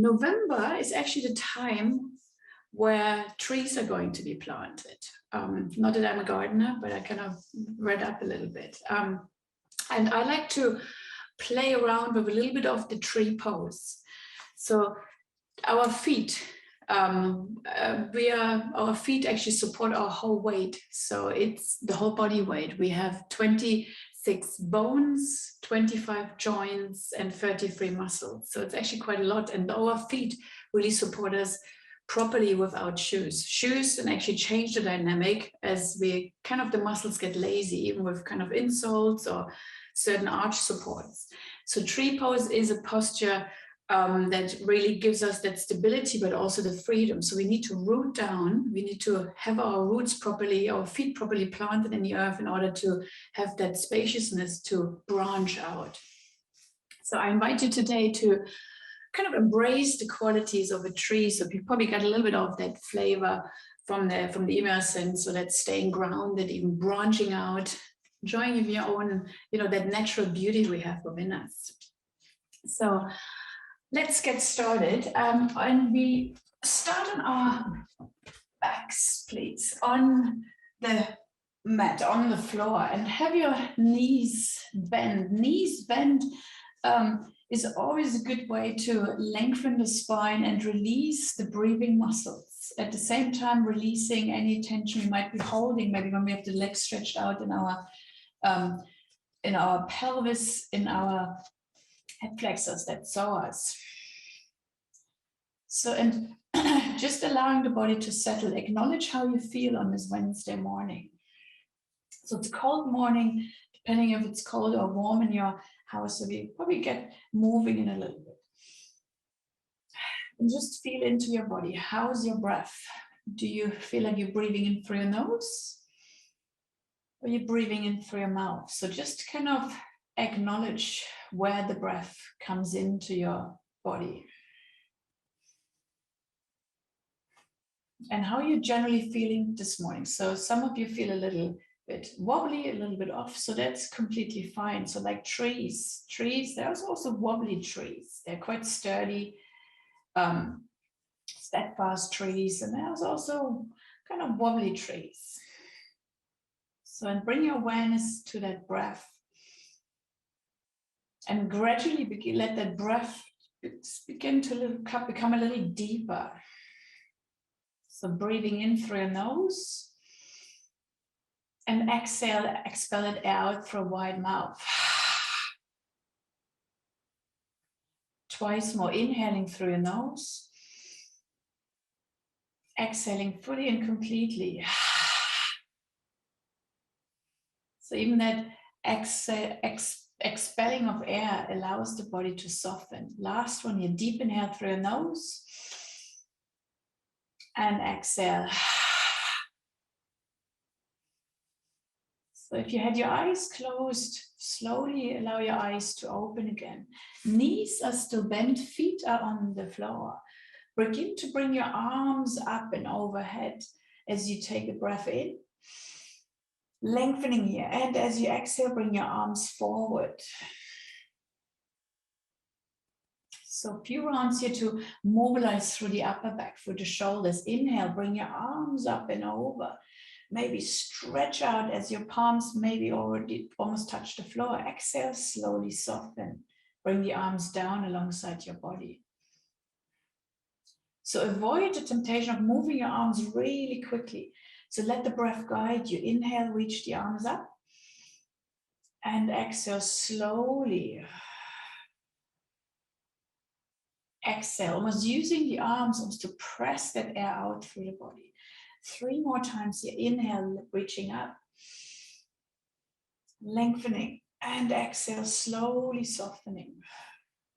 November is actually the time where trees are going to be planted. Not that I'm a gardener, but I kind of read up a little bit. And I like to play around with a little bit of the tree pose. So our feet, our feet actually support our whole weight. So it's the whole body weight. We have 26 bones, 25 joints, and 33 muscles. So it's actually quite a lot. And our feet really support us properly without shoes. Shoes can actually change the dynamic as the muscles get lazy, even with kind of insoles or certain arch supports. So tree pose is a posture that really gives us that stability, but also the freedom. So we need to root down. We need to have our roots properly, our feet properly planted in the earth in order to have that spaciousness to branch out. So I invite you today to kind of embrace the qualities of a tree. So you probably got a little bit of that flavor from the email sent. So that's staying grounded, even branching out, enjoying your own, that natural beauty we have within us. So let's get started. And we start on our backs, please, on the mat, on the floor, and have your knees bent. Knees bent is always a good way to lengthen the spine and release the breathing muscles. At the same time, releasing any tension you might be holding, maybe when we have the legs stretched out in our pelvis, in our head flexors that psoas. So, and just allowing the body to settle, acknowledge how you feel on this Wednesday morning. So it's cold morning, depending if it's cold or warm in your house, so we probably get moving in a little bit. And just feel into your body. How's your breath? Do you feel like you're breathing in through your nose? Or you're breathing in through your mouth? So just kind of acknowledge where the breath comes into your body. And how are you generally feeling this morning? So some of you feel a little bit wobbly, a little bit off, so that's completely fine. So like trees, there's also wobbly trees. They're quite sturdy, steadfast trees, and there's also kind of wobbly trees. So, and bring your awareness to that breath. And gradually let that breath begin to become a little deeper. So breathing in through your nose. And exhale, expel it out through a wide mouth. Twice more, inhaling through your nose. Exhaling fully and completely. So even that expelling of air allows the body to soften. Last one, you deep inhale through your nose. And exhale. So if you had your eyes closed, slowly allow your eyes to open again. Knees are still bent, feet are on the floor. Begin to bring your arms up and overhead as you take a breath in. Lengthening here, and as you exhale, bring your arms forward. So a few rounds here to mobilize through the upper back, through the shoulders. Inhale, bring your arms up and over. Maybe stretch out as your palms maybe already almost touch the floor. Exhale, slowly soften. Bring the arms down alongside your body. So avoid the temptation of moving your arms really quickly. So let the breath guide you. Inhale, reach the arms up. And exhale slowly. Exhale, almost using the arms almost to press that air out through the body. 3 more times here. Inhale, reaching up. Lengthening. And exhale, slowly softening.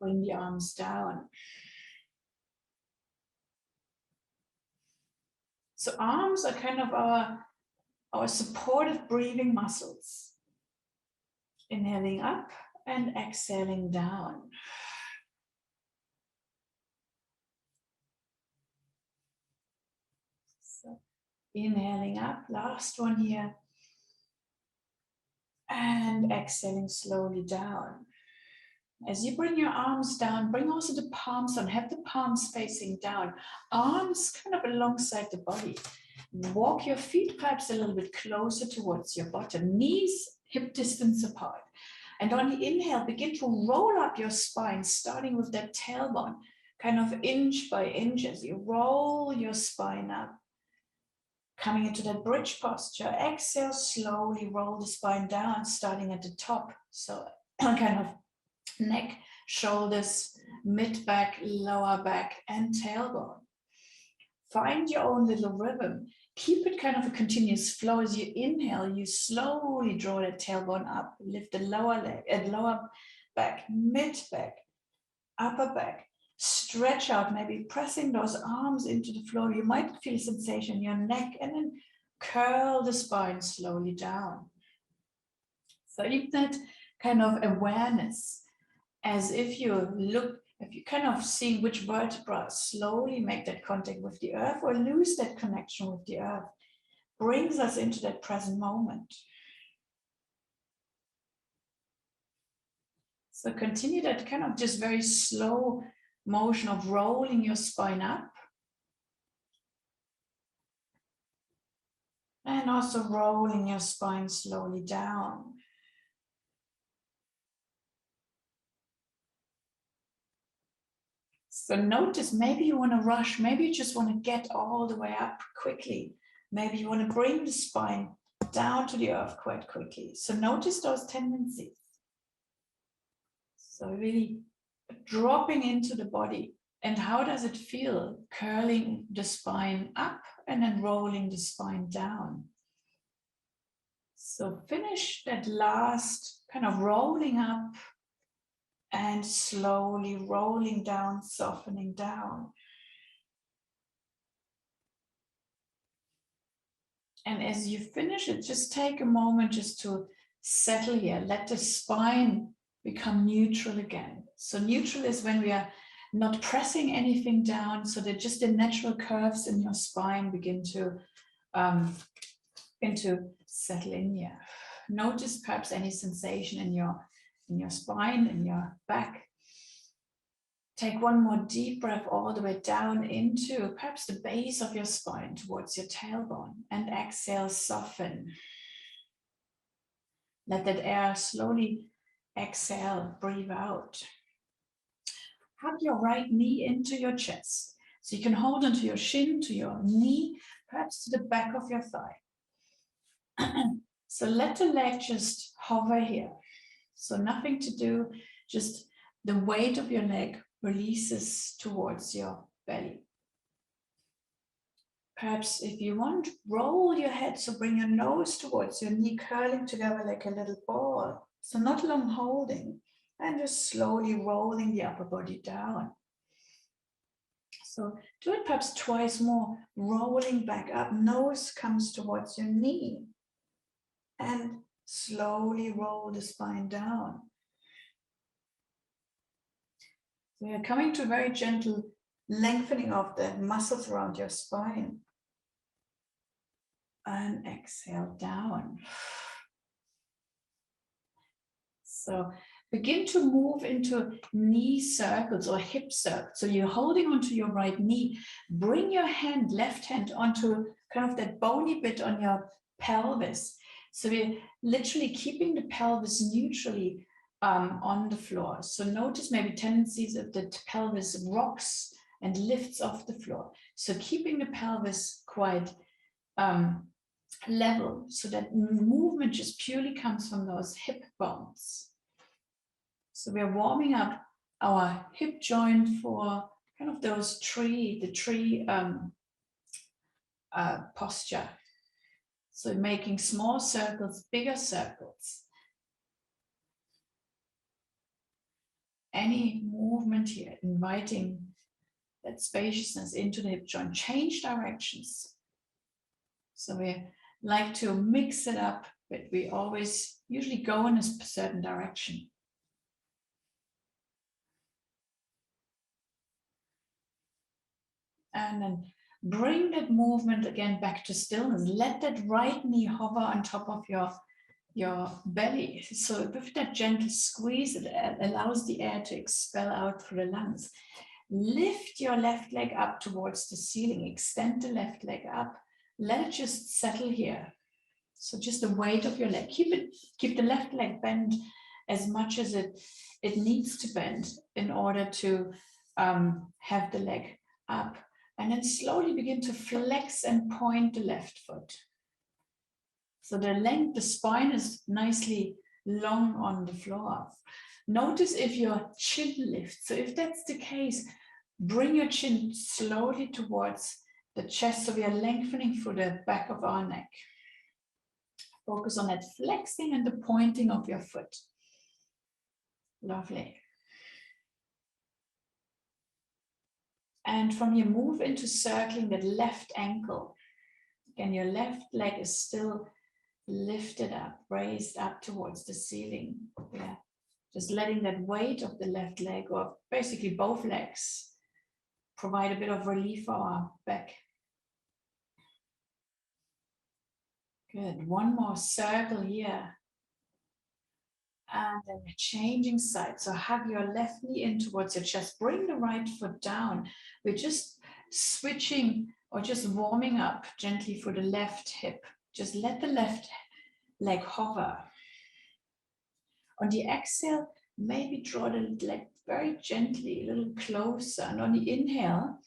Bring the arms down. So arms are kind of our supportive breathing muscles. Inhaling up and exhaling down. So inhaling up, last one here. And exhaling slowly down. As you bring your arms down, bring also the palms on, have the palms facing down, arms kind of alongside the body. Walk your feet perhaps a little bit closer towards your bottom, knees hip distance apart. And on the inhale, begin to roll up your spine, starting with that tailbone, kind of inch by inch as you roll your spine up. Coming into that bridge posture, exhale, slowly roll the spine down, starting at the top. So kind of neck, shoulders, mid back, lower back, and tailbone. Find your own little rhythm. Keep it kind of a continuous flow. As you inhale, you slowly draw that tailbone up, lift the lower leg and lower back, mid back, upper back. Stretch out, maybe pressing those arms into the floor. You might feel a sensation in your neck, and then curl the spine slowly down. So keep that kind of awareness, as if you kind of see which vertebra slowly make that contact with the earth or lose that connection with the earth, brings us into that present moment. So continue that kind of just very slow motion of rolling your spine up. And also rolling your spine slowly down. So notice, maybe you want to rush, maybe you just want to get all the way up quickly. Maybe you want to bring the spine down to the earth quite quickly. So notice those tendencies. So really dropping into the body. And how does it feel? Curling the spine up and then rolling the spine down. So finish that last kind of rolling up and slowly rolling down, softening down. And as you finish it, just take a moment just to settle here. Let the spine become neutral again. So neutral is when we are not pressing anything down, so that just the natural curves in your spine begin to settle in here. Notice perhaps any sensation in your spine, in your back. Take one more deep breath all the way down into perhaps the base of your spine towards your tailbone, and exhale, soften. Let that air slowly exhale, breathe out. Hug your right knee into your chest. So you can hold onto your shin, to your knee, perhaps to the back of your thigh. So let the leg just hover here. So nothing to do, just the weight of your leg releases towards your belly. Perhaps if you want, roll your head, so bring your nose towards your knee, curling together like a little ball. So not long holding, and just slowly rolling the upper body down. So do it perhaps twice more, rolling back up, nose comes towards your knee, and slowly roll the spine down. So you're coming to a very gentle lengthening of the muscles around your spine. And exhale down. So begin to move into knee circles or hip circles. So you're holding onto your right knee. Bring your hand, left hand, onto kind of that bony bit on your pelvis. So we're literally keeping the pelvis neutrally on the floor. So notice maybe tendencies of the pelvis rocks and lifts off the floor. So keeping the pelvis quite level, so that movement just purely comes from those hip bones. So we're warming up our hip joint for kind of those the tree posture. So making small circles, bigger circles. Any movement here, inviting that spaciousness into the hip joint. Change directions. So we like to mix it up, but we always usually go in a certain direction. And then bring that movement again back to stillness. Let that right knee hover on top of your your belly. So with that gentle squeeze, it allows the air to expel out through the lungs. Lift your left leg up towards the ceiling. Extend the left leg up. Let it just settle here. So just the weight of your leg. Keep the left leg bent as much as it needs to bend in order to have the leg up. And then slowly begin to flex and point the left foot. So the spine is nicely long on the floor. Notice if your chin lifts. So if that's the case, bring your chin slowly towards the chest, so we are lengthening through the back of our neck. Focus on that flexing and the pointing of your foot. Lovely. And from here, move into circling that left ankle. Again, your left leg is still lifted up, raised up towards the ceiling. Yeah. Just letting that weight of the left leg, or basically both legs, provide a bit of relief for our back. Good. One more circle here. And then we're changing sides. So have your left knee in towards your chest. Bring the right foot down. We're just switching or just warming up gently for the left hip. Just let the left leg hover. On the exhale, maybe draw the leg very gently, a little closer. And on the inhale,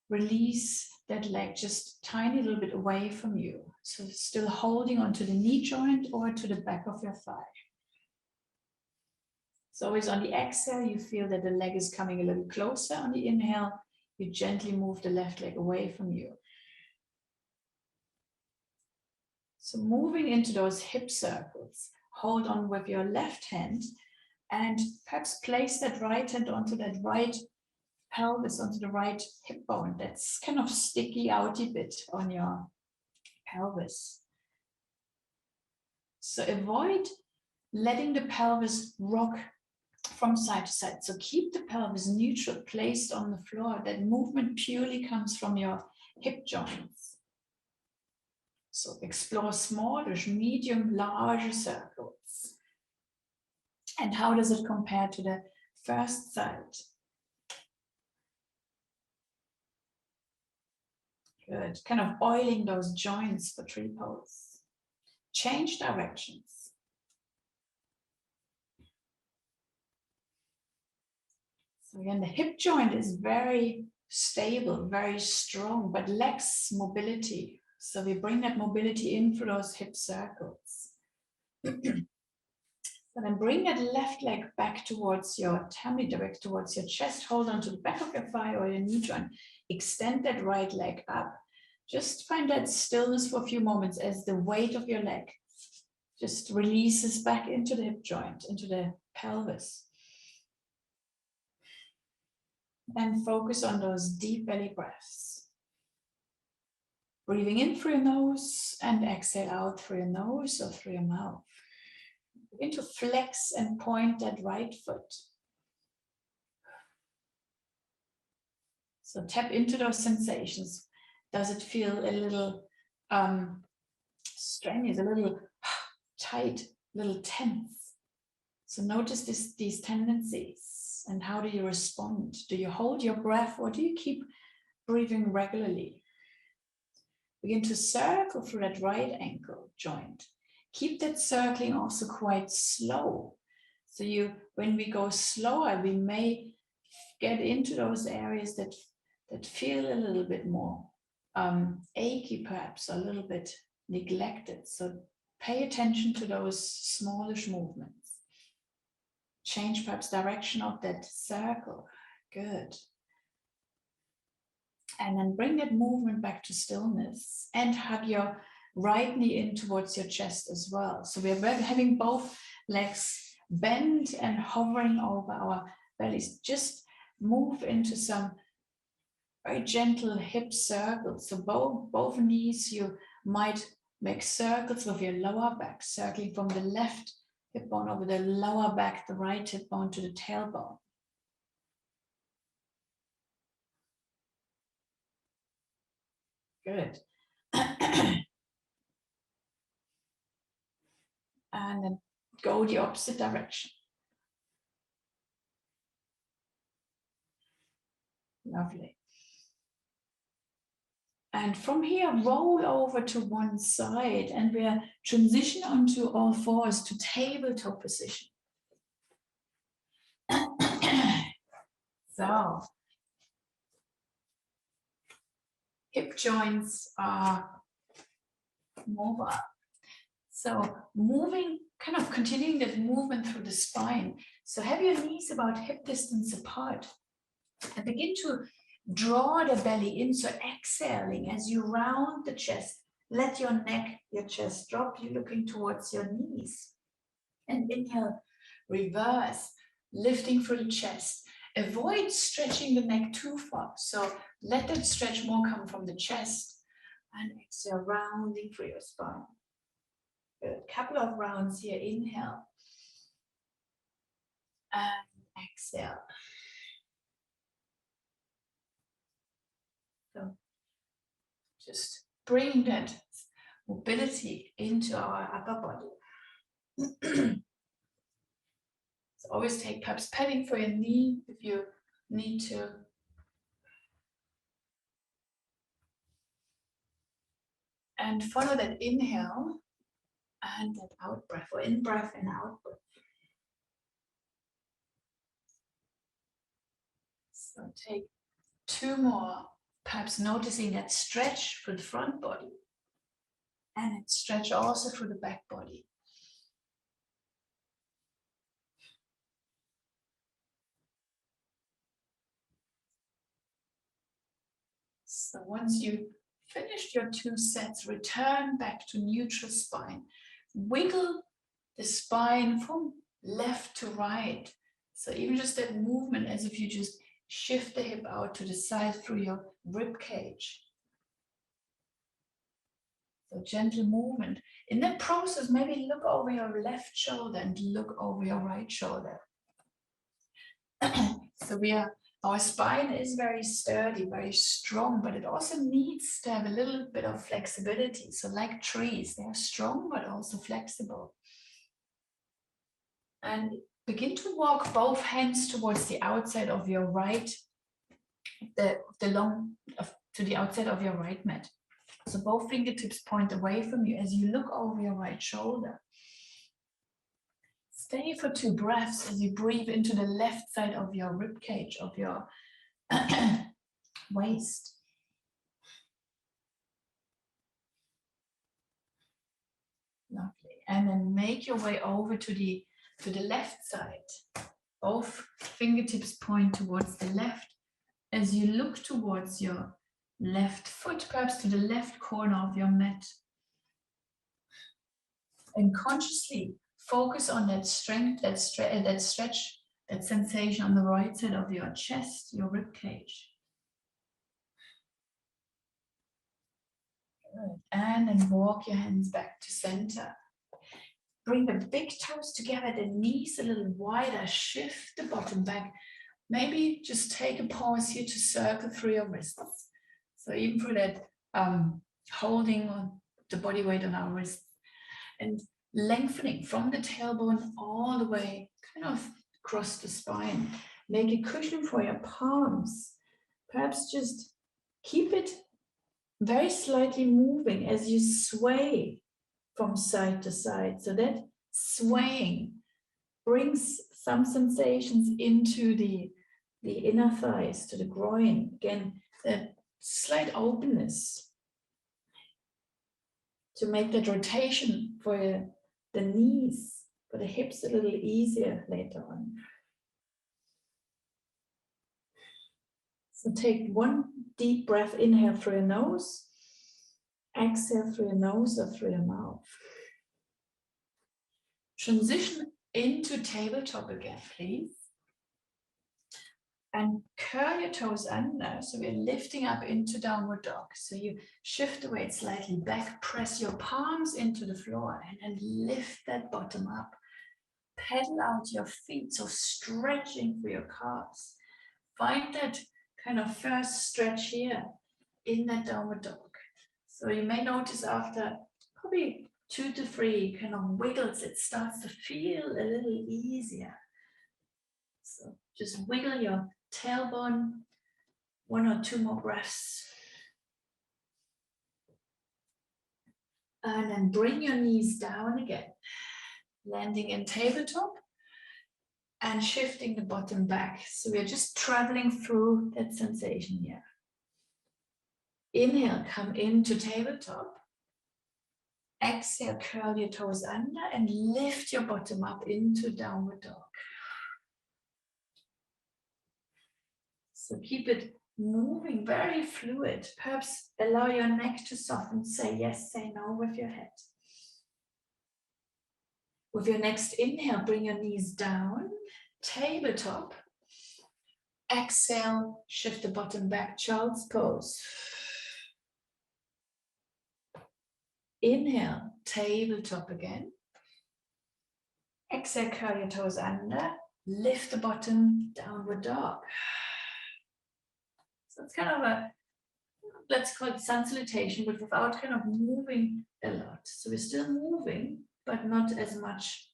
release that leg just tiny little bit away from you. So still holding onto the knee joint or to the back of your thigh. So always on the exhale, you feel that the leg is coming a little closer. On the inhale, you gently move the left leg away from you. So moving into those hip circles, hold on with your left hand and perhaps place that right hand onto that right pelvis, onto the right hip bone. That's kind of sticky outy bit on your pelvis. So avoid letting the pelvis rock from side to side. So keep the pelvis neutral, placed on the floor. That movement purely comes from your hip joints. So explore small, medium, large circles. And how does it compare to the first side? Good. Kind of oiling those joints for tree pose. Change directions. So again, the hip joint is very stable, very strong, but lacks mobility. So we bring that mobility in through those hip circles. And then bring that left leg back towards your tummy, direct towards your chest. Hold on to the back of your thigh or your knee joint. Extend that right leg up. Just find that stillness for a few moments as the weight of your leg just releases back into the hip joint, into the pelvis. And focus on those deep belly breaths. Breathing in through your nose and exhale out through your nose or through your mouth. Begin to flex and point that right foot. So tap into those sensations. Does it feel a little strenuous, a little tight, a little tense? So notice these tendencies and how do you respond? Do you hold your breath or do you keep breathing regularly? Begin to circle through that right ankle joint. Keep that circling also quite slow. So when we go slower, we may get into those areas that feel a little bit more achy, perhaps a little bit neglected. So pay attention to those smallish movements. Change perhaps direction of that circle. Good. And then bring that movement back to stillness and hug your right knee in towards your chest as well. So we're having both legs bend and hovering over our bellies. Just move into some very gentle hip circles. So both knees, you might make circles with your lower back, circling from the left hip bone over the lower back, the right hip bone to the tailbone. Good. And then go the opposite direction. Lovely. And from here, roll over to one side and we're transition onto all fours to tabletop position. So, hip joints are mobile. So moving, kind of continuing that movement through the spine. So have your knees about hip distance apart and begin to draw the belly in. So exhaling as you round the chest, let your neck, your chest drop. You're looking towards your knees. And inhale, reverse, lifting through the chest. Avoid stretching the neck too far. So let that stretch more come from the chest. And exhale, rounding through your spine. A couple of rounds here. Inhale. And exhale. So just bring that mobility into our upper body. So always take perhaps padding for your knee if you need to. And follow that inhale and that out breath, or in breath and out breath. So take two more, perhaps noticing that stretch for the front body and it stretch also through the back body. So once you finished your two sets, return back to neutral spine. Wiggle the spine from left to right. So even just that movement as if you just shift the hip out to the side through your rib cage. So gentle movement. In that process, maybe look over your left shoulder and look over your right shoulder. So our spine is very sturdy, very strong, but it also needs to have a little bit of flexibility. So like trees, they are strong, but also flexible. And begin to walk both hands towards the outside of your right, to the outside of your right mat. So both fingertips point away from you as you look over your right shoulder. Stay for 2 breaths as you breathe into the left side of your rib cage, of your waist. Lovely. And then make your way over to the left side. Both fingertips point towards the left as you look towards your left foot, perhaps to the left corner of your mat. And consciously focus on that strength, that stretch, that sensation on the right side of your chest, your rib cage. Good. And then walk your hands back to center. Bring the big toes together, the knees a little wider, shift the bottom back. Maybe just take a pause here to circle through your wrists. So even for that holding on the body weight on our wrists and lengthening from the tailbone all the way kind of across the spine. Make a cushion for your palms. Perhaps just keep it very slightly moving as you sway from side to side. So that swaying brings some sensations into the inner thighs, to the groin. Again, that slight openness to make that rotation for the knees, for the hips a little easier later on. So take one deep breath, inhale through your nose, exhale through your nose or through your mouth. Transition into tabletop again, please. And curl your toes under, so we're lifting up into downward dog. So you shift the weight slightly back, press your palms into the floor and then lift that bottom up. Pedal out your feet, so stretching for your calves. Find that kind of first stretch here in that downward dog. So you may notice after probably 2 to 3 kind of wiggles, it starts to feel a little easier. So just wiggle your tailbone, 1 or 2 more breaths. And then bring your knees down again, landing in tabletop and shifting the bottom back. So we're just traveling through that sensation here. Inhale, come into tabletop. Exhale, curl your toes under and lift your bottom up into downward dog. So keep it moving, very fluid. Perhaps allow your neck to soften. Say yes, say no with your head. With your next inhale, bring your knees down, tabletop. Exhale, shift the bottom back, child's pose. Inhale, tabletop again. Exhale, curl your toes under, lift the bottom, downward dog. So it's kind of a, let's call it sun salutation, but without kind of moving a lot. So we're still moving, but not as much.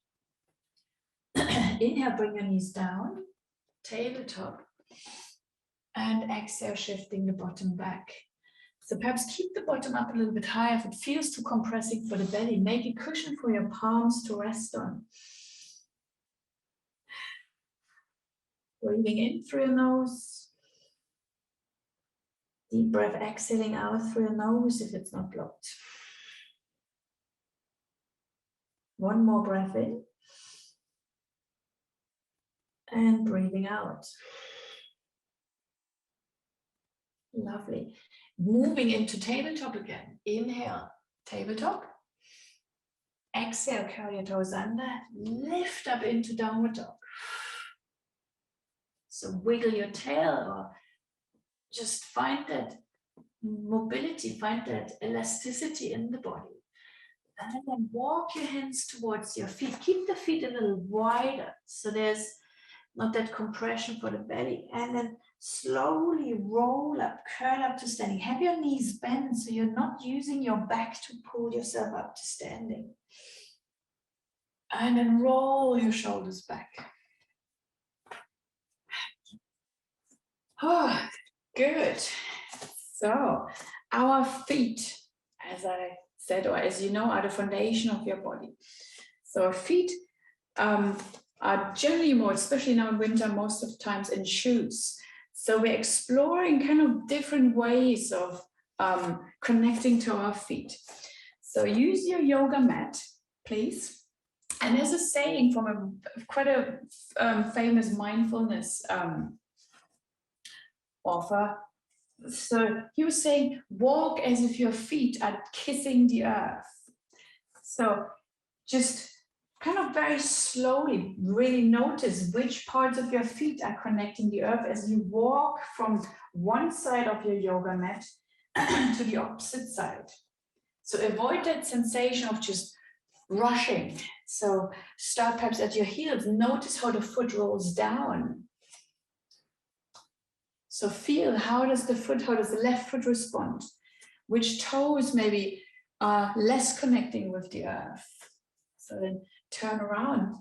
Inhale, bring your knees down, tabletop, and exhale, shifting the bottom back. So perhaps keep the bottom up a little bit higher. If it feels too compressing for the belly, make a cushion for your palms to rest on. Breathing in through your nose. Deep breath, exhaling out through your nose if it's not blocked. One more breath in. And breathing out. Lovely. Moving into tabletop again. Inhale, tabletop. Exhale, curl your toes under. Lift up into downward dog. So wiggle your tail or just find that mobility, find that elasticity in the body. And then walk your hands towards your feet. Keep the feet a little wider so there's not that compression for the belly. And then slowly roll up, curl up to standing. Have your knees bent so you're not using your back to pull yourself up to standing. And then roll your shoulders back. Oh, good. So our feet, as I said, or as you know, are the foundation of your body. So our feet are generally more, especially now in winter, most of the times in shoes. So we're exploring kind of different ways of connecting to our feet. So use your yoga mat, please. And there's a saying from quite a famous mindfulness author. So he was saying, walk as if your feet are kissing the earth. So just kind of very slowly really notice which parts of your feet are connecting the earth as you walk from one side of your yoga mat to the opposite side. So avoid that sensation of just rushing. So start perhaps at your heels. Notice how the foot rolls down. So feel, how does the left foot respond? Which toes maybe are less connecting with the earth? So then turn around.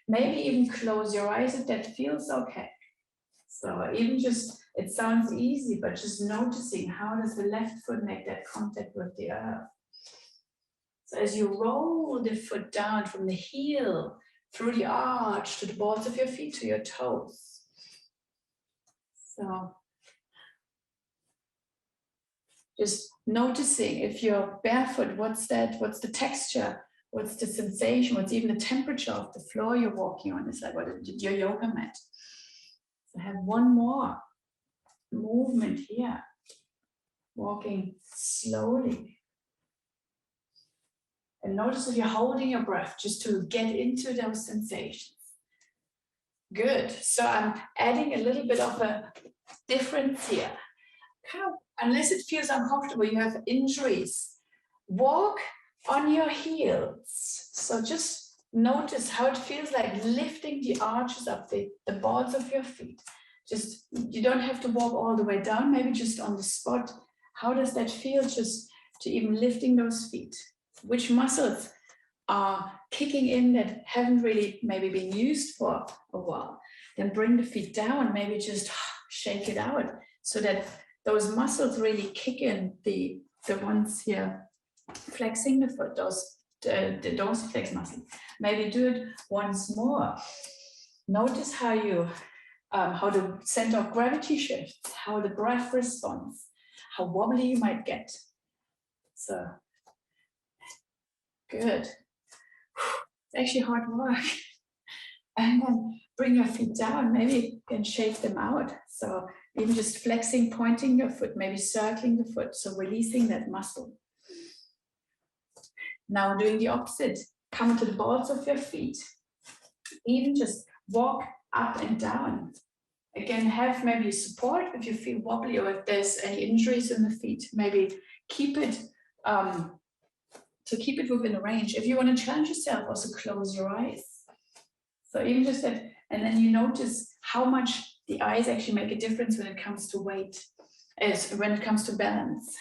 Maybe even close your eyes if that feels okay. So even just, it sounds easy, but just noticing how does the left foot make that contact with the earth? So as you roll the foot down from the heel, through the arch, to the balls of your feet, to your toes. So just noticing if you're barefoot, what's the texture, what's the sensation, what's even the temperature of the floor you're walking on. It's like what your yoga mat. So have one more movement here, walking slowly. And notice if you're holding your breath just to get into those sensations. Good. So I'm adding a little bit of a difference here. Kind of, unless it feels uncomfortable, you have injuries. Walk on your heels. So just notice how it feels like lifting the arches up, the balls of your feet. Just, you don't have to walk all the way down, maybe just on the spot. How does that feel just to even lifting those feet? Which muscles are kicking in that haven't really maybe been used for a while, then bring the feet down, maybe just shake it out so that those muscles really kick in, the ones here flexing the foot, those the dorsiflex muscle. Maybe do it once more. Notice how you how the center of gravity shifts, how the breath responds, how wobbly you might get. So good. It's actually hard work. And then bring your feet down, maybe you can shake them out. So even just flexing, pointing your foot, maybe circling the foot, so releasing that muscle. Now doing the opposite, come to the balls of your feet. Even just walk up and down. Again, have maybe support if you feel wobbly or if there's any injuries in the feet, maybe keep it, keep it within a range. If you want to challenge yourself, also close your eyes. So even just that, and then you notice how much the eyes actually make a difference when it comes to weight, when it comes to balance.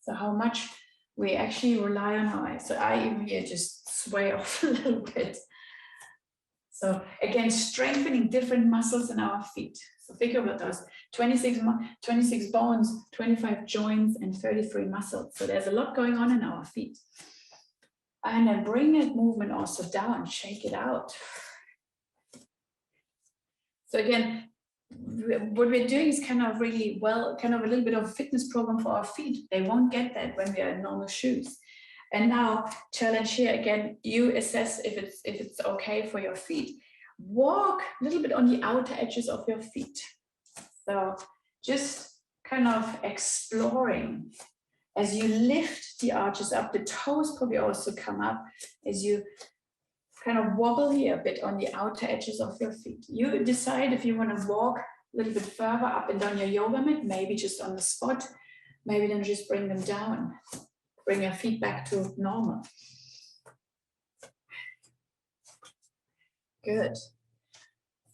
So how much we actually rely on our eyes. So I even here just sway off a little bit. So again, strengthening different muscles in our feet. So think about those 26 bones, 25 joints, and 33 muscles. So there's a lot going on in our feet. And then bring that movement also down, shake it out. So again, what we're doing is kind of really kind of a little bit of a fitness program for our feet. They won't get that when we are in normal shoes. And now challenge here again, you assess if it's okay for your feet. Walk a little bit on the outer edges of your feet. So just kind of exploring as you lift the arches up, the toes probably also come up as you kind of wobble here a bit on the outer edges of your feet. You decide if you want to walk a little bit further up and down your yoga mat, maybe just on the spot, maybe then just bring them down. Bring your feet back to normal. Good.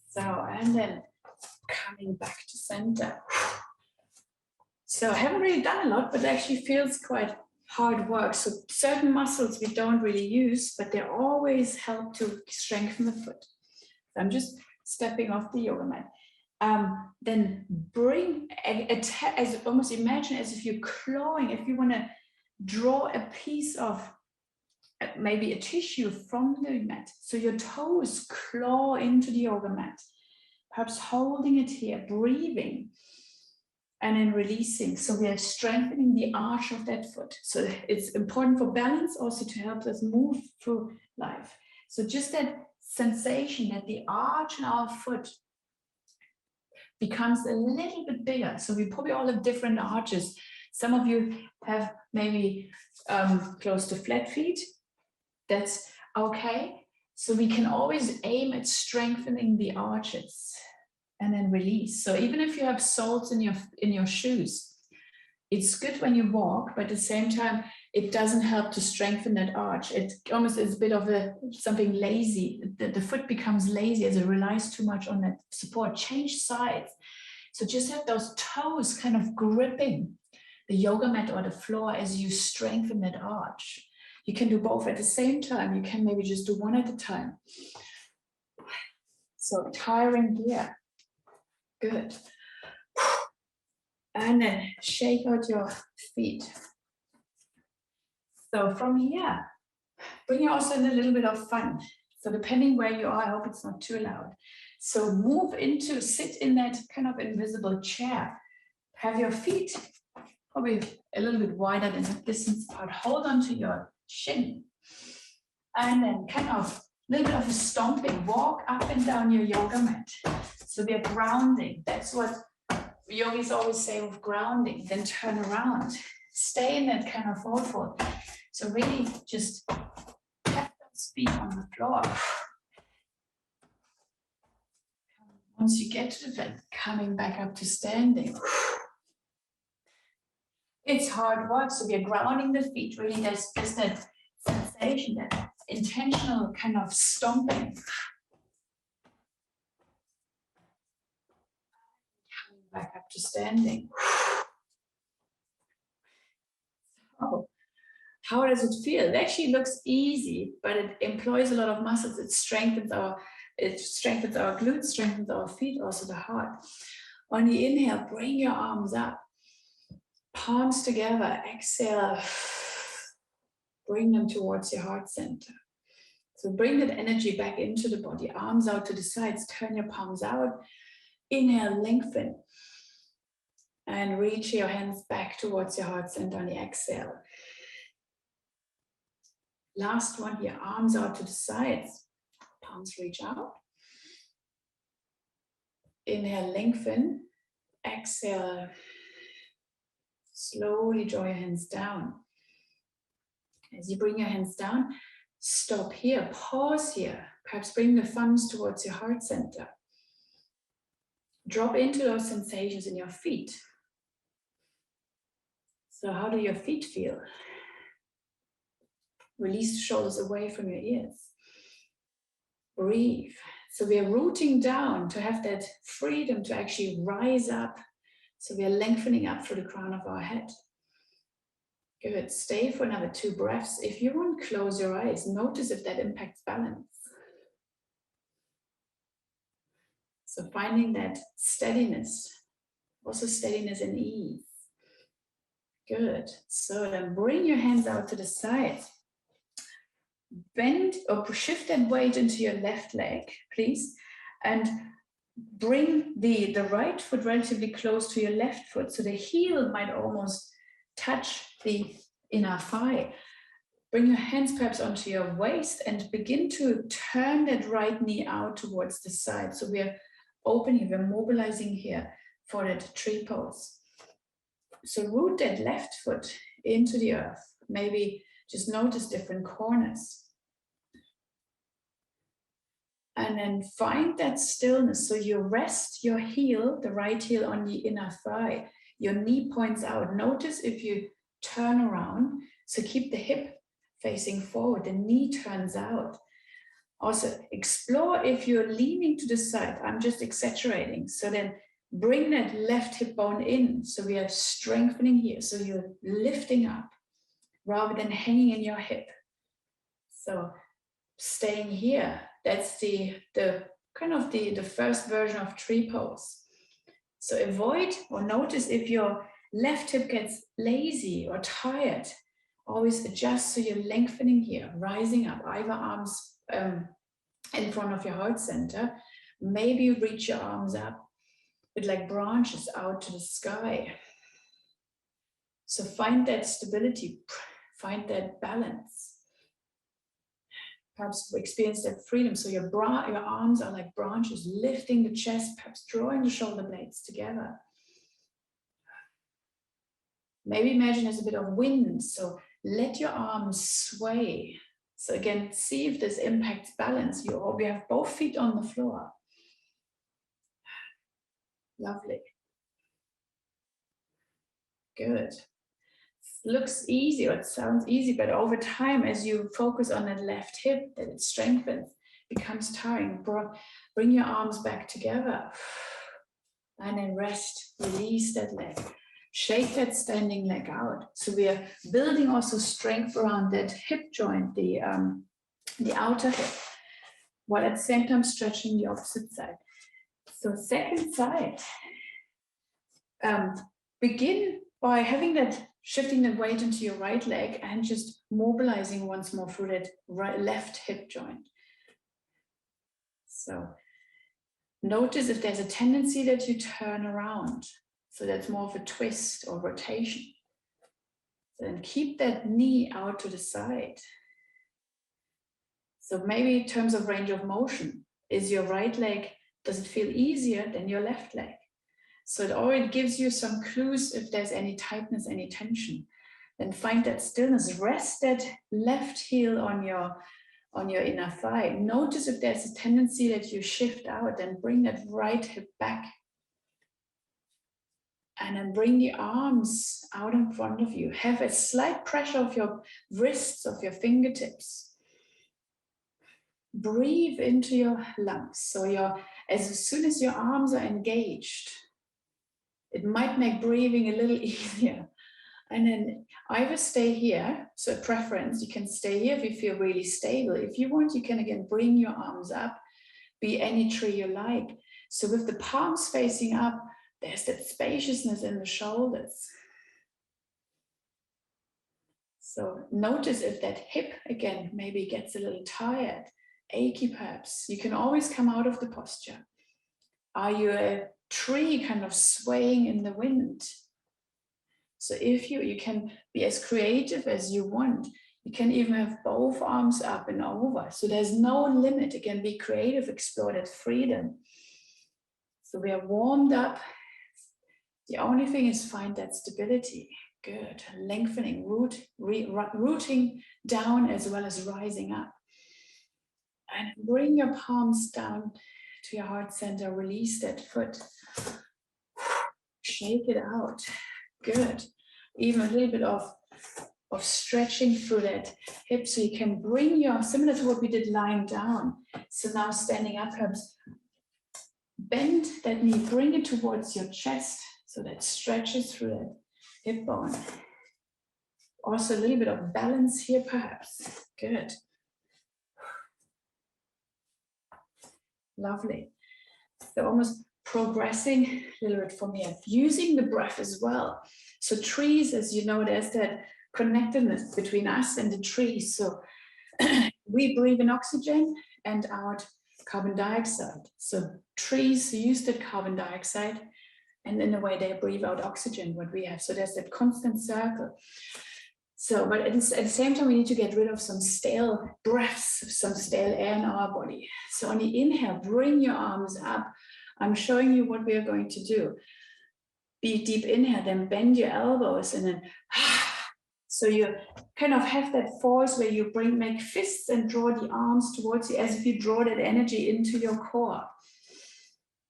So, and then coming back to center. So I haven't really done a lot, but it actually feels quite hard work. So certain muscles we don't really use, but they always help to strengthen the foot. So I'm just stepping off the yoga mat. Then bring, as almost imagine as if you're clawing, if you want to draw a piece of maybe a tissue from the mat. So your toes claw into the yoga mat, perhaps holding it here, breathing, and then releasing. So we are strengthening the arch of that foot. So it's important for balance, also to help us move through life. So just that sensation that the arch in our foot becomes a little bit bigger. So we probably all have different arches. Some of you have maybe close to flat feet. That's okay. So we can always aim at strengthening the arches and then release. So even if you have soles in your shoes, it's good when you walk, but at the same time, it doesn't help to strengthen that arch. It almost is a bit of something lazy. The foot becomes lazy as it relies too much on that support. Change sides. So just have those toes kind of gripping the yoga mat or the floor as you strengthen that arch. You can do both at the same time. You can maybe just do one at a time. So tiring here. Good. And then shake out your feet. So from here, bring also in a little bit of fun. So depending where you are, I hope it's not too loud. So sit in that kind of invisible chair. Have your feet probably a little bit wider than the distance apart. Hold on to your shin. And then kind of a little bit of a stomping. Walk up and down your yoga mat. So we are grounding. That's what yogis always say with grounding. Then turn around. Stay in that kind of forward fold. So really just tap those feet on the floor. Once you get to that, coming back up to standing. It's hard work, so we are grounding the feet. Really, there's just that sensation, that intentional kind of stomping. Coming back up to standing. So How does it feel? It actually looks easy, but it employs a lot of muscles. It strengthens our glutes, strengthens our feet, also the heart. On the inhale, bring your arms up, palms together. Exhale, bring them towards your heart center. So bring that energy back into the body, arms out to the sides, turn your palms out. Inhale, lengthen. And reach your hands back towards your heart center on the exhale. Last one here, arms out to the sides, palms reach out. Inhale, lengthen. Exhale, slowly draw your hands down. As you bring your hands down, stop here, pause here. Perhaps bring the thumbs towards your heart center. Drop into those sensations in your feet. So how do your feet feel? Release the shoulders away from your ears. Breathe. So we are rooting down to have that freedom to actually rise up. So we are lengthening up through the crown of our head. Good. Stay for another 2 breaths. If you want, close your eyes. Notice if that impacts balance. So finding that steadiness, also steadiness and ease. Good. So then bring your hands out to the side. Bend or shift that weight into your left leg, please. And bring the right foot relatively close to your left foot. So the heel might almost touch the inner thigh. Bring your hands perhaps onto your waist and begin to turn that right knee out towards the side. So we are opening, we're mobilizing here for that tree pose. So root that left foot into the earth. Maybe just notice different corners. And then find that stillness. So you rest your heel, the right heel, on the inner thigh. Your knee points out. Notice if you turn around. So keep the hip facing forward. The knee turns out. Also explore if you're leaning to the side. I'm just exaggerating. So then bring that left hip bone in. So we are strengthening here. So you're lifting up rather than hanging in your hip. So staying here. That's the kind of the first version of tree pose. So avoid or notice if your left hip gets lazy or tired. Always adjust so you're lengthening here, rising up, either arms in front of your heart center. Maybe you reach your arms up with like branches out to the sky. So find that stability, find that balance. Perhaps experience that freedom. So your arms are like branches, lifting the chest, perhaps drawing the shoulder blades together. Maybe imagine there's a bit of wind. So let your arms sway. So again, see if this impacts balance. We have both feet on the floor. Lovely. Good. Looks easy, or it sounds easy, but over time, as you focus on that left hip, that it strengthens, becomes tiring. Bring your arms back together and then rest, release that leg. Shake that standing leg out. So we are building also strength around that hip joint, the outer hip, while at the same time stretching the opposite side. So second side, begin by having that, shifting the weight into your right leg and just mobilizing once more through that left hip joint. So notice if there's a tendency that you turn around. So that's more of a twist or rotation. Then keep that knee out to the side. So maybe in terms of range of motion, is your right leg, does it feel easier than your left leg? So it already gives you some clues if there's any tightness, any tension. Then find that stillness. Rest that left heel on your inner thigh. Notice if there's a tendency that you shift out, then bring that right hip back. And then bring the arms out in front of you. Have a slight pressure of your wrists, of your fingertips. Breathe into your lungs. So as soon as your arms are engaged, it might make breathing a little easier. And then either stay here, so preference, you can stay here if you feel really stable. If you want, you can again bring your arms up, be any tree you like. So with the palms facing up, there's that spaciousness in the shoulders. So notice if that hip again maybe gets a little tired, achy perhaps. You can always come out of the posture. Are you a tree kind of swaying in the wind? So if you can be as creative as you want. You can even have both arms up and over. So there's no limit. Again, be creative, explore that freedom. So we are warmed up. The only thing is find that stability. Good. Lengthening, rooting down as well as rising up. And bring your palms down to your heart center. Release that foot. Shake it out. Good. Even a little bit of stretching through that hip, so you can bring your, similar to what we did lying down. So now standing up, perhaps bend that knee, bring it towards your chest, so that stretches through that hip bone. Also a little bit of balance here, perhaps. Good. Lovely. So almost progressing a little bit from here, using the breath as well. So trees, as you know, there's that connectedness between us and the trees. So we breathe in oxygen and out carbon dioxide. So trees use that carbon dioxide, and in a way they breathe out oxygen, what we have. So there's that constant circle. So, but at the same time, we need to get rid of some stale breaths, some stale air in our body. So on the inhale, bring your arms up. I'm showing you what we are going to do. Be deep inhale, then bend your elbows, and then so you kind of have that force where you make fists and draw the arms towards you as if you draw that energy into your core.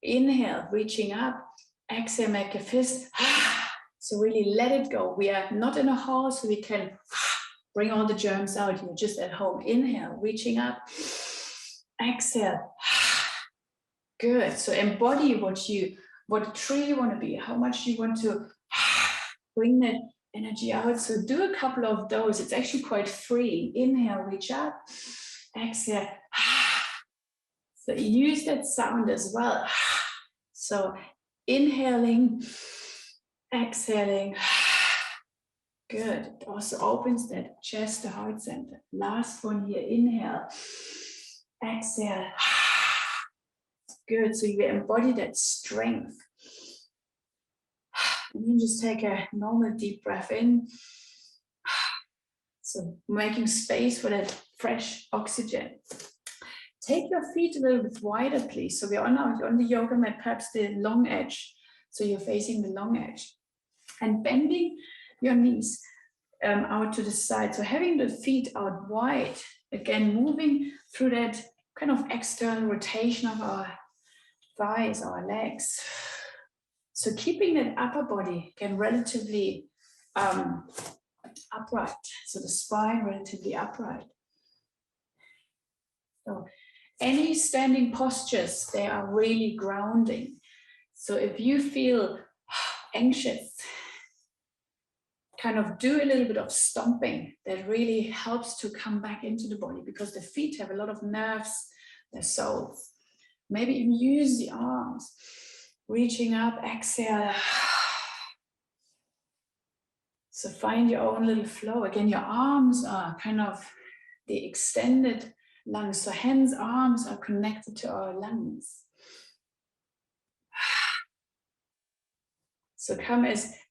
Inhale, reaching up. Exhale, make a fist. So really let it go. We are not in a hall, so we can bring all the germs out. You're just at home. Inhale, reaching up. Exhale. Good. So embody what tree you want to be, how much you want to bring that energy out. So do a couple of those. It's actually quite free. Inhale, reach up. Exhale. So use that sound as well. So inhaling, exhaling. Good. It also opens that chest to heart center. Last one here. Inhale, exhale. Good. So you embody that strength. And then just take a normal deep breath in. So making space for that fresh oxygen. Take your feet a little bit wider, please. So we're on the yoga mat, perhaps the long edge. So you're facing the long edge. And bending your knees out to the side. So having the feet out wide. Again, moving through that kind of external rotation of our thighs, our legs. So keeping that upper body again relatively upright. So the spine relatively upright. So any standing postures, they are really grounding. So if you feel anxious, kind of do a little bit of stomping. That really helps to come back into the body, because the feet have a lot of nerves, their soles. Maybe even use the arms, reaching up, exhale. So find your own little flow. Again, your arms are kind of the extended lungs. So hands, arms are connected to our lungs. So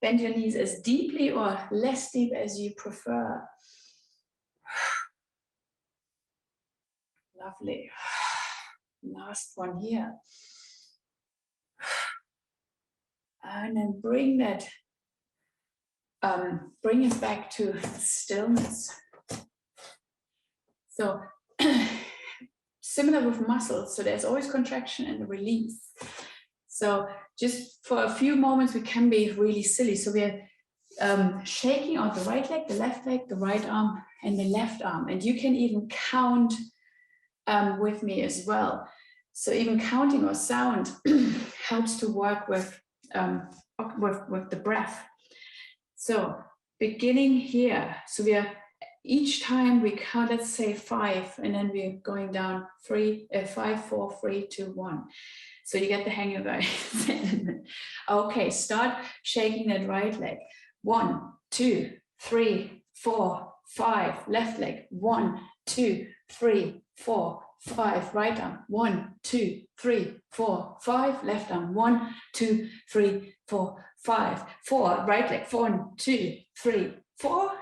bend your knees as deeply or less deep as you prefer. Lovely. Last one here. And then bring it back to stillness. So similar with muscles, so there's always contraction and release. So just for a few moments, we can be really silly. So we're shaking out the right leg, the left leg, the right arm, and the left arm. And you can even count with me as well. So even counting or sound helps to work with the breath. So beginning here. So we are, each time we count, let's say 5, and then we're going down 5, 4, 3, 2, 1. So you get the hang of it. Okay, start shaking that right leg. 1, 2, 3, 4, 5. Left leg. 1, 2, 3, 4, 5. Right arm. 1, 2, 3, 4, 5. Left arm. 1, 2, 3, 4, 5. 4. Right leg. 1, 2, 3, 4.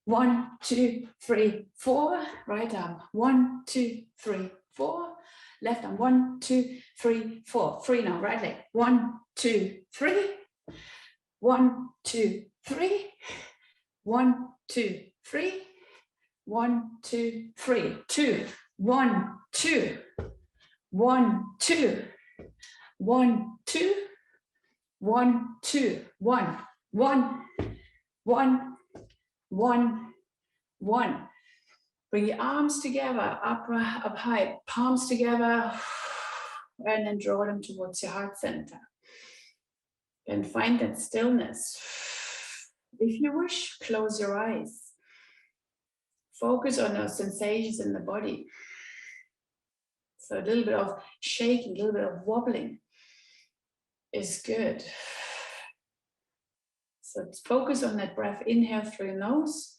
1, 2, 3, 4. Right arm. 1, 2, 3, 4. Left arm. 1, 2, 3, 4. 3 now. Right leg. 1, 2, 3. 1, 2, 3. 1, 2, 3. 1, 2, 3. 2. 1, 2. 1, 2. 1, 2. 1, 2. 1. 1. 1. 1. 1. Bring your arms together, up high, palms together, and then draw them towards your heart center. And find that stillness. If you wish, close your eyes. Focus on those sensations in the body. So a little bit of shaking, a little bit of wobbling is good. So focus on that breath. Inhale through your nose.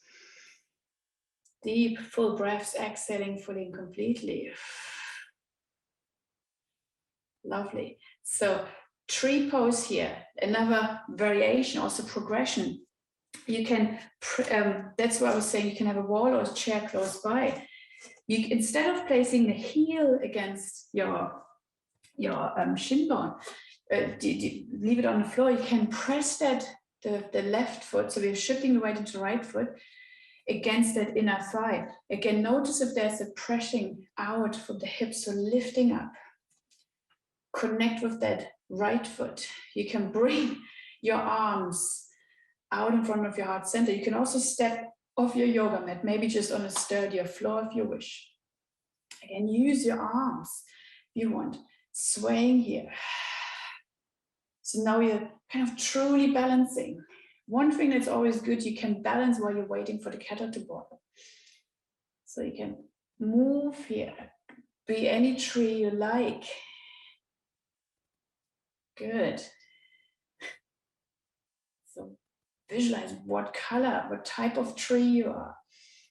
Deep, full breaths, exhaling fully and completely. Lovely. So tree pose here, another variation, also progression. You can, that's what I was saying, you can have a wall or a chair close by. You, instead of placing the heel against your shin bone, leave it on the floor, you can press that, the left foot, so we're shifting the weight into the right foot, against that inner thigh. Again, notice if there's a pressing out from the hips, so lifting up. Connect with that right foot. You can bring your arms out in front of your heart center. You can also step off your yoga mat, maybe just on a sturdier floor if you wish. Again, use your arms if you want. Swaying here. So now you're kind of truly balancing. One thing that's always good, you can balance while you're waiting for the kettle to boil. So you can move here, be any tree you like. Good. So visualize what color, what type of tree you are.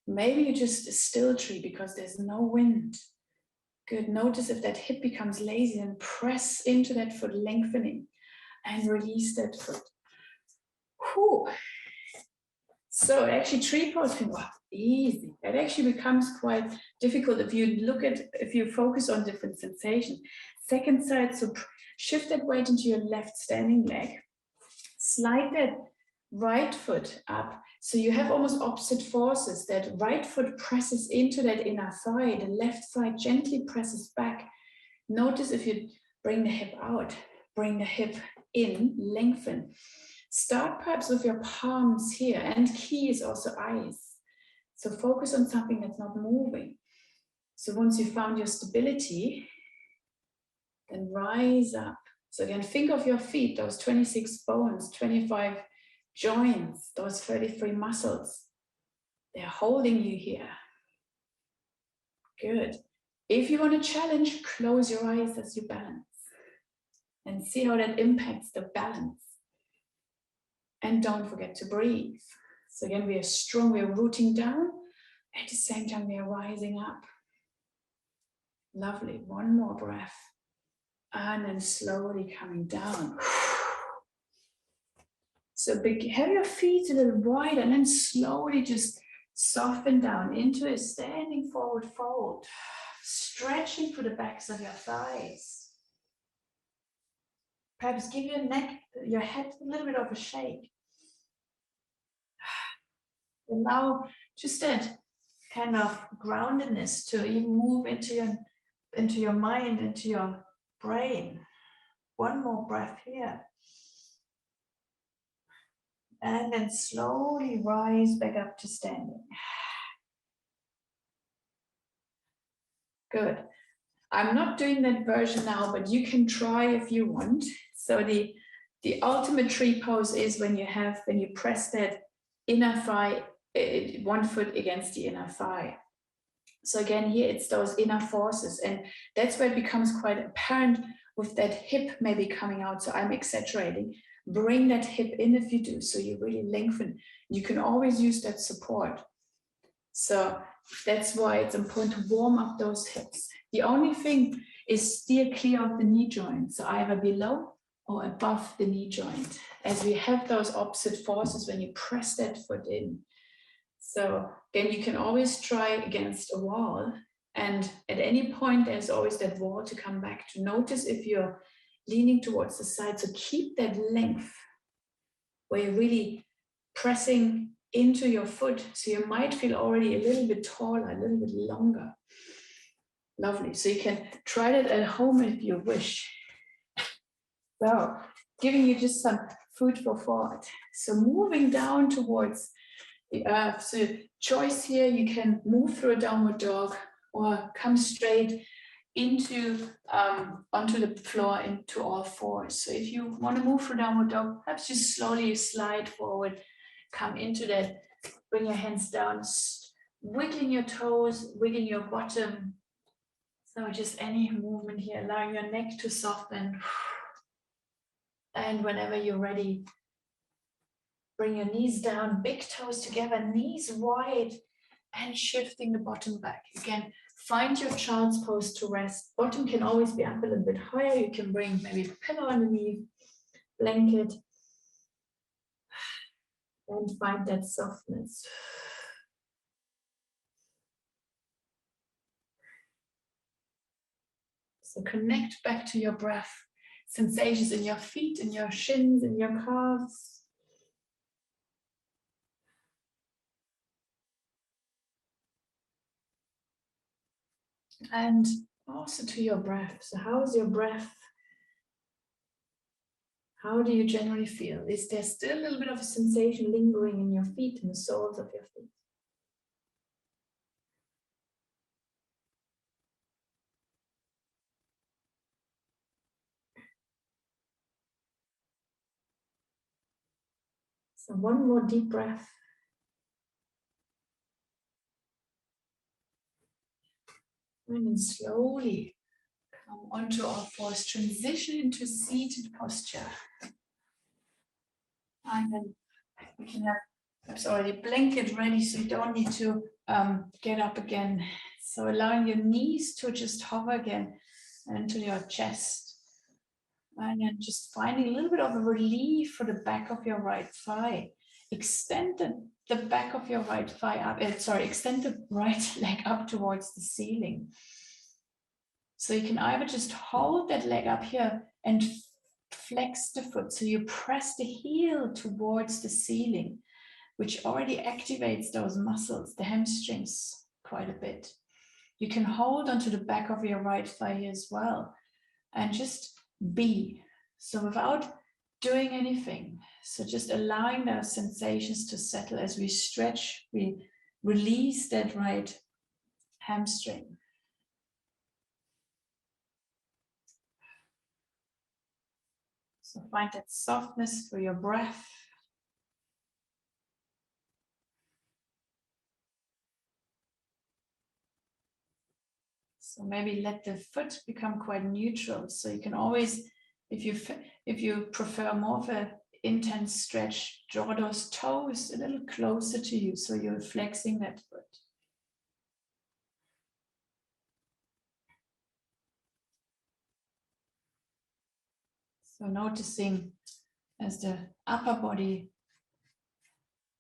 Maybe you're just a still tree because there's no wind. Good. Notice if that hip becomes lazy and press into that foot, lengthening, and release that foot. Whew. So actually tree pose can go easy. It actually becomes quite difficult if you focus on different sensations. Second side, so shift that weight into your left standing leg. Slide that right foot up. So you have almost opposite forces. That right foot presses into that inner thigh. The left thigh gently presses back. Notice if you bring the hip out, bring the hip in, lengthen. Start perhaps with your palms here, and key is also eyes. So focus on something that's not moving. So once you found your stability, then rise up. So again, think of your feet, those 26 bones, 25 joints, those 33 muscles. They're holding you here. Good. If you want to challenge, close your eyes as you balance and see how that impacts the balance. And don't forget to breathe. So again, we are strong, we are rooting down. At the same time, we are rising up. Lovely. One more breath. And then slowly coming down. So have your feet a little wider and then slowly just soften down into a standing forward fold. Stretching through the backs of your thighs. Perhaps give your neck, your head a little bit of a shake. Allow just that kind of groundedness to even move into your mind, into your brain. One more breath here. And then slowly rise back up to standing. Good. I'm not doing that version now, but you can try if you want. So the ultimate tree pose is when you press that inner thigh, one foot against the inner thigh. So again, here it's those inner forces, and that's where it becomes quite apparent with that hip maybe coming out. So I'm exaggerating. Bring that hip in if you do, so you really lengthen. You can always use that support. So that's why it's important to warm up those hips. The only thing is steer clear of the knee joint, so either below or above the knee joint, as we have those opposite forces when you press that foot in. So again, you can always try against a wall, and at any point there's always that wall to come back to. Notice if you're leaning towards the side, so keep that length where you're really pressing into your foot, so you might feel already a little bit taller, a little bit longer. Lovely. So you can try that at home if you wish. So giving you just some food for thought. So moving down towards the earth. So choice here, you can move through a downward dog or come straight into onto the floor into all fours. So if you want to move through downward dog, perhaps just slowly slide forward, come into that, bring your hands down, wiggling your toes, wiggling your bottom. So just any movement here, allowing your neck to soften. And whenever you're ready, bring your knees down, big toes together, knees wide, and shifting the bottom back. Again, find your child's pose to rest. Bottom can always be up a little bit higher. You can bring maybe a pillow underneath, blanket, and find that softness. So connect back to your breath, sensations in your feet, in your shins, in your calves. And also to your breath. So how is your breath? How do you generally feel? Is there still a little bit of a sensation lingering in your feet, in the soles of your feet? So one more deep breath. And then slowly come onto all fours, transition into seated posture. And then we can have perhaps already a blanket ready, so you don't need to get up again. So allowing your knees to just hover again into your chest. And then just finding a little bit of a relief for the back of your right thigh. Extend the back of your right thigh up, extend the right leg up towards the ceiling. So you can either just hold that leg up here and flex the foot. So you press the heel towards the ceiling, which already activates those muscles, the hamstrings, quite a bit. You can hold onto the back of your right thigh as well and just be. So without doing anything, so just allowing those sensations to settle as we stretch, we release that right hamstring. So find that softness through your breath. So maybe let the foot become quite neutral. So you can always, if you prefer more of an intense stretch, draw those toes a little closer to you. So you're flexing that foot. So noticing as the upper body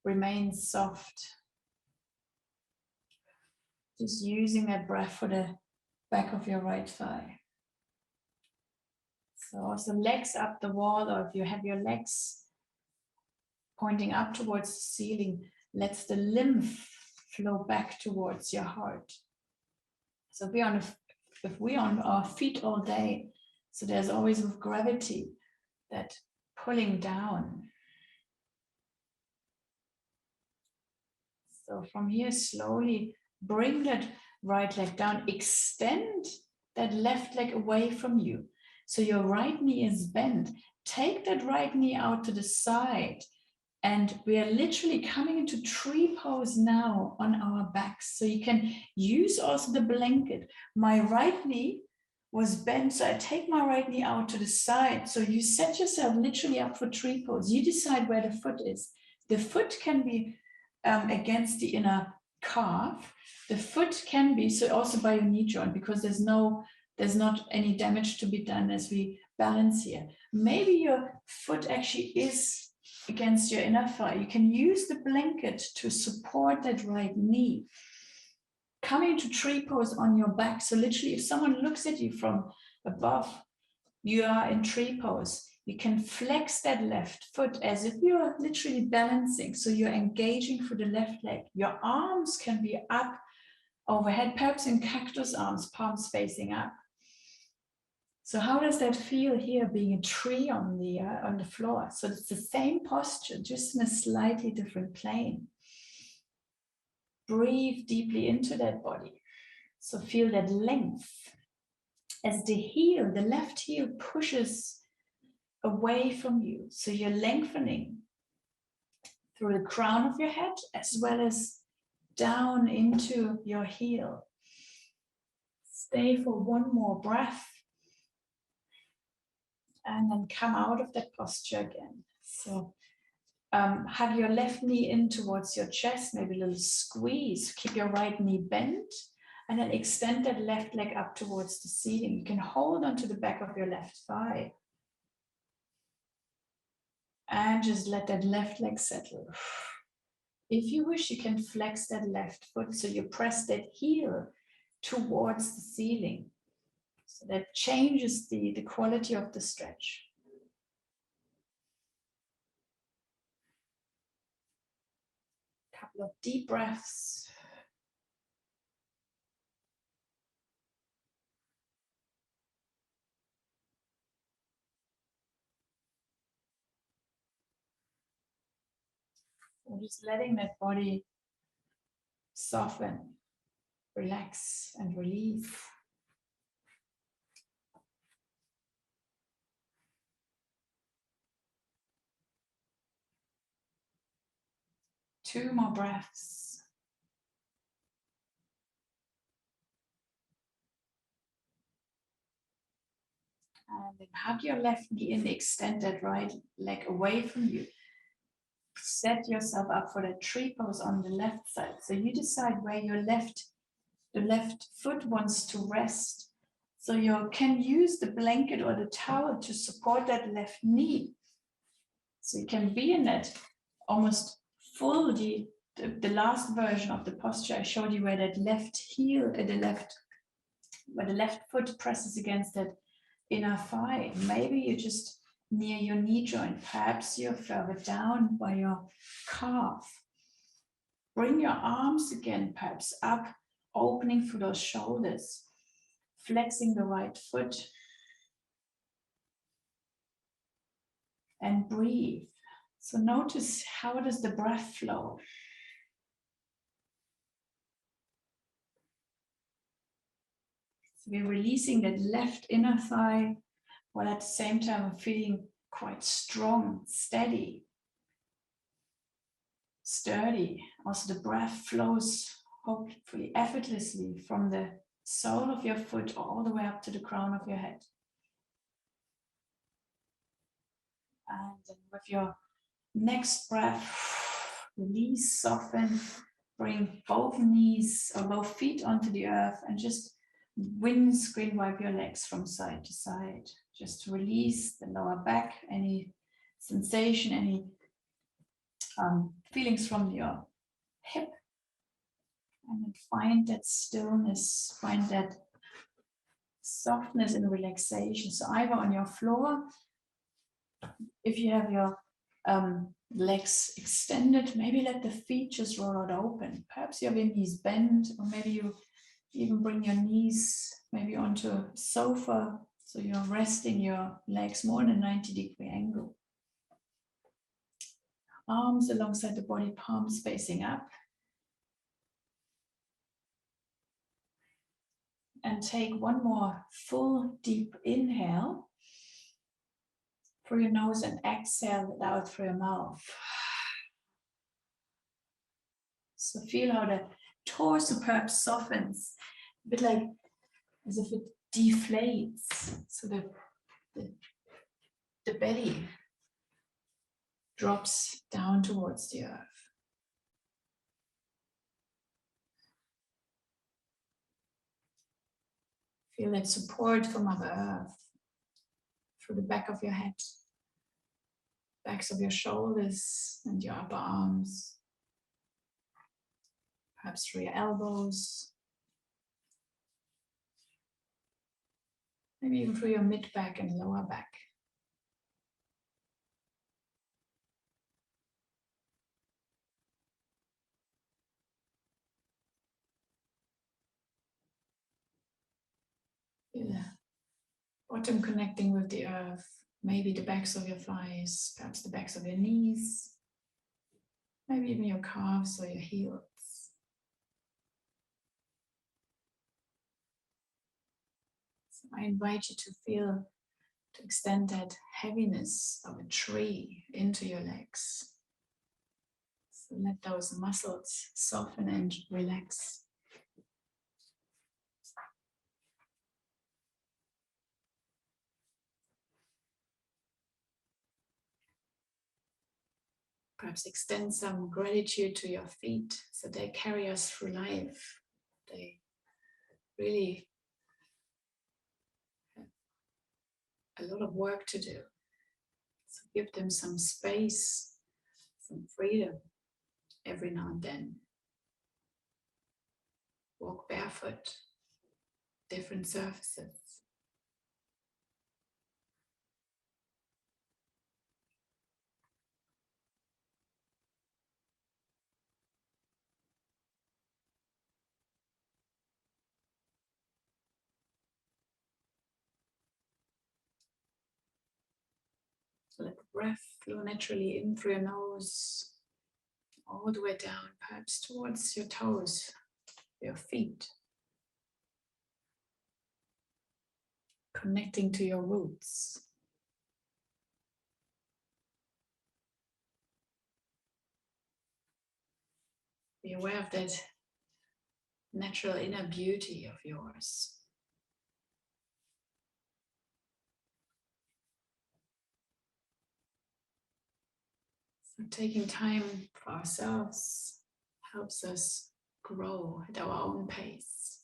remains soft. Just using that breath for the back of your right thigh. So also legs up the wall, or if you have your legs pointing up towards the ceiling, lets the lymph flow back towards your heart. So if we're on our feet all day, so there's always with gravity that pulling down. So from here, slowly bring that right leg down, extend that left leg away from you. So your right knee is bent. Take that right knee out to the side. And we are literally coming into tree pose now on our backs. So you can use also the blanket. My right knee was bent, so I take my right knee out to the side. So you set yourself literally up for tree pose. You decide where the foot is. The foot can be against the inner calf. The foot can be, so also by your knee joint, because there's not any damage to be done as we balance here. Maybe your foot actually is against your inner thigh. You can use the blanket to support that right knee. Coming to tree pose on your back. So literally, if someone looks at you from above, you are in tree pose. You can flex that left foot as if you are literally balancing. So you're engaging for the left leg. Your arms can be up overhead, perhaps in cactus arms, palms facing up. So how does that feel here, being a tree on the floor? So it's the same posture, just in a slightly different plane. Breathe deeply into that body. So feel that length as the heel, the left heel pushes away from you. So you're lengthening through the crown of your head as well as down into your heel. Stay for one more breath. And then come out of that posture again. So have your left knee in towards your chest, maybe a little squeeze. Keep your right knee bent and then extend that left leg up towards the ceiling. You can hold onto the back of your left thigh. And just let that left leg settle. If you wish, you can flex that left foot so you press that heel towards the ceiling. So that changes the quality of the stretch. Couple of deep breaths. And just letting that body soften, relax, and release. Two more breaths. And then hug your left knee in, extend that right leg away from you. Set yourself up for that tree pose on the left side. So you decide where the left foot wants to rest. So you can use the blanket or the towel to support that left knee. So you can be in that almost full, the last version of the posture I showed you, where that left heel, where the left foot presses against that inner thigh. Maybe you're just near your knee joint. Perhaps you're further down by your calf. Bring your arms again, perhaps up, opening through those shoulders, flexing the right foot. And breathe. So notice, how does the breath flow? So we're releasing that left inner thigh, while at the same time I'm feeling quite strong, steady, sturdy. Also the breath flows hopefully effortlessly from the sole of your foot all the way up to the crown of your head. And then with your next breath, release, soften, bring both knees or both feet onto the earth and just windscreen wipe your legs from side to side. Just release the lower back, any sensation, any feelings from your hip. And then find that stillness, find that softness and relaxation. So either on your floor, if you have your legs extended, maybe let the feet just roll out open. Perhaps you have your knees bent, or maybe you even bring your knees maybe onto a sofa, so you're resting your legs more in a 90-degree angle. Arms alongside the body, palms facing up. And take one more full deep inhale through your nose and exhale it out through your mouth. So feel how the torso perhaps softens, a bit like as if it deflates. So the belly drops down towards the earth. Feel that support from Mother Earth through the back of your head, backs of your shoulders and your upper arms, perhaps through your elbows, maybe even through your mid-back and lower back. Feel the bottom connecting with the earth, maybe the backs of your thighs, perhaps the backs of your knees, maybe even your calves or your heels. So I invite you to feel, to extend that heaviness of a tree into your legs. So let those muscles soften and relax. Perhaps extend some gratitude to your feet so they carry us through life. They really have a lot of work to do. So give them some space, some freedom every now and then. Walk barefoot, different surfaces. So let the breath flow naturally in through your nose, all the way down, perhaps towards your toes, your feet. Connecting to your roots. Be aware of that natural inner beauty of yours. So taking time for ourselves helps us grow at our own pace.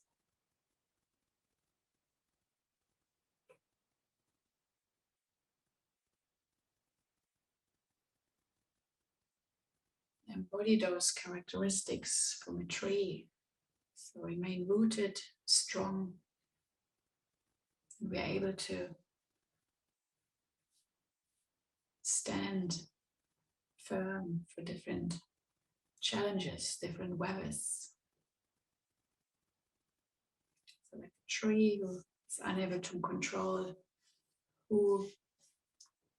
Embody those characteristics from a tree. So remain rooted, strong. And we are able to stand firm for different challenges, different weathers. So like a tree who is unable to control who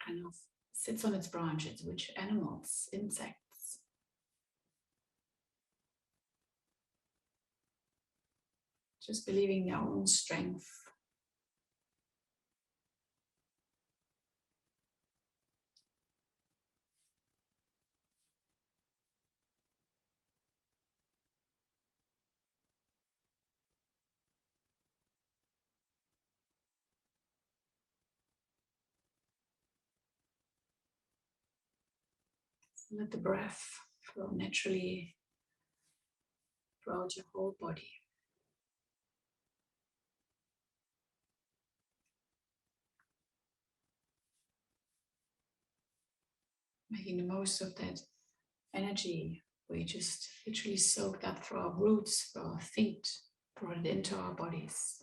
kind of sits on its branches, which animals, insects. Just believing in your own strength. So let the breath flow naturally throughout your whole body. Making the most of that energy we just literally soaked up through our roots, through our feet, brought it into our bodies.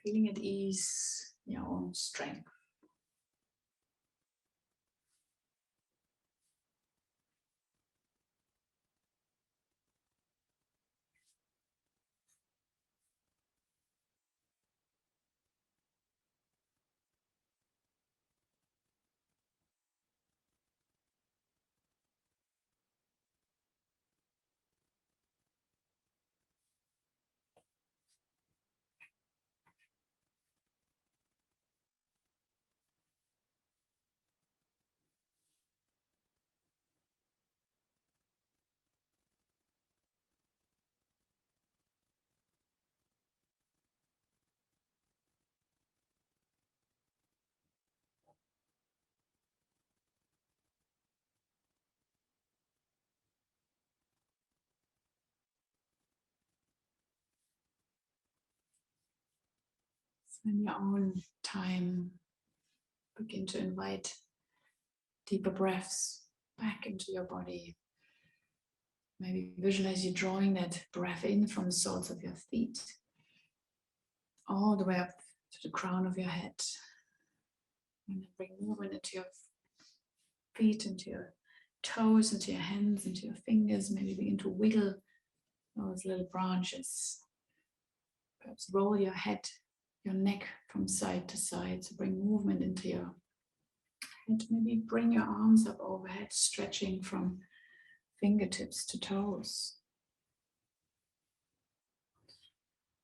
Feeling at ease in your own strength. In your own time, begin to invite deeper breaths back into your body. Maybe visualize you drawing that breath in from the soles of your feet, all the way up to the crown of your head. And then bring movement into your feet, into your toes, into your hands, into your fingers. Maybe begin to wiggle those little branches. Perhaps roll your head, your neck from side to side. So bring movement into your head. Maybe bring your arms up overhead, stretching from fingertips to toes.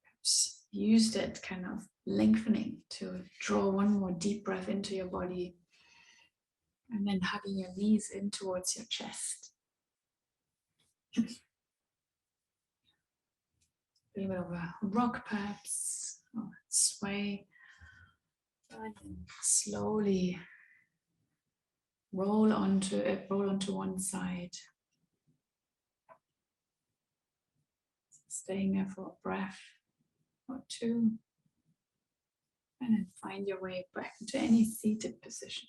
Perhaps use that kind of lengthening to draw one more deep breath into your body. And then hugging your knees in towards your chest. A little bit of a rock perhaps, or sway. And then slowly roll onto one side. Staying there for a breath or two. And then find your way back into any seated position.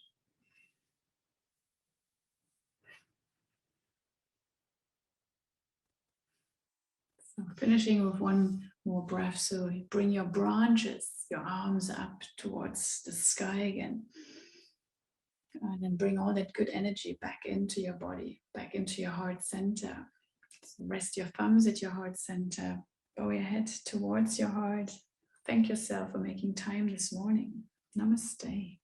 So finishing with one more breath. So you bring your branches, your arms up towards the sky again. And then bring all that good energy back into your body, back into your heart center. So rest your thumbs at your heart center. Bow your head towards your heart. Thank yourself for making time this morning. Namaste.